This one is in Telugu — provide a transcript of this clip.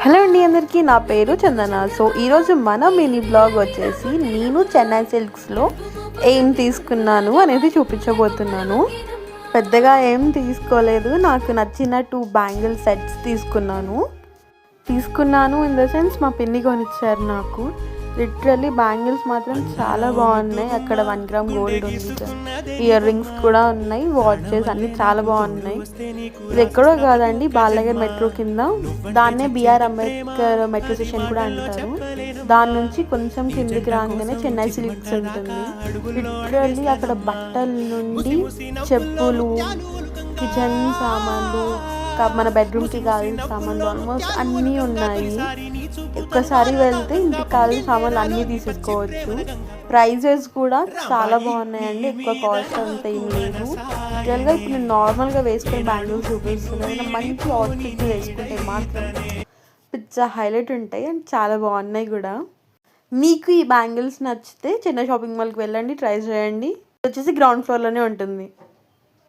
హలో అండి అందరికీ, నా పేరు చందన. సో ఈరోజు మన మినీ బ్లాగ్ వచ్చేసి నేను చెన్నై సిల్క్స్లో ఏం తీసుకున్నాను అనేది చూపించబోతున్నాను. పెద్దగా ఏం తీసుకోలేదు, నాకు నచ్చిన 2 బ్యాంగిల్ సెట్స్ తీసుకున్నాను ఇన్ ద సెన్స్ మా పిన్ని కొనిచ్చారు నాకు. లిటరల్లీ బ్యాంగిల్స్ మాత్రం చాలా బాగున్నాయి. అక్కడ 1 గ్రామ్ గోల్డ్ ఉంది, ఇయర్ రింగ్స్ కూడా ఉన్నాయి, వాచెస్ అన్నీ చాలా బాగున్నాయి. ఇది ఎక్కడో కాదండి, బాలనగర్ మెట్రో కింద. దాన్నే బిఆర్ అంబేద్కర్ మెట్రో స్టేషన్ కూడా అంటారు. దాని నుంచి కొంచెం కిందికి రాగానే చెన్నై సిల్క్స్ ఉంటుంది. లిటరల్లీ అక్కడ బట్టల నుండి చెప్పులు, కిచెన్ సామాన్లు, మన బెడ్రూమ్కి కావాల్సిన సామాన్లు ఆల్మోస్ట్ అన్నీ ఉన్నాయి. ఒక్కసారి వెళ్తే ఇంటికి కావాల్సిన సామాన్లు అన్నీ తీసేసుకోవచ్చు. ప్రైజెస్ కూడా చాలా బాగున్నాయండి, ఎక్కువ కాస్ట్ అంత ఏం లేదు. రియల్గా ఇప్పుడు నేను నార్మల్గా వేసుకునే బ్యాంగిల్స్ చూపిస్తున్నాను. మంచి అవుట్ఫిట్ వేసుకుంటే మాత్రం పిచ్చ హైలైట్ ఉంటాయి అండ్ చాలా బాగున్నాయి కూడా. మీకు ఈ బ్యాంగిల్స్ నచ్చితే చెన్నై షాపింగ్ మాల్కి వెళ్ళండి, ట్రై చేయండి. వచ్చేసి గ్రౌండ్ ఫ్లోర్లోనే ఉంటుంది.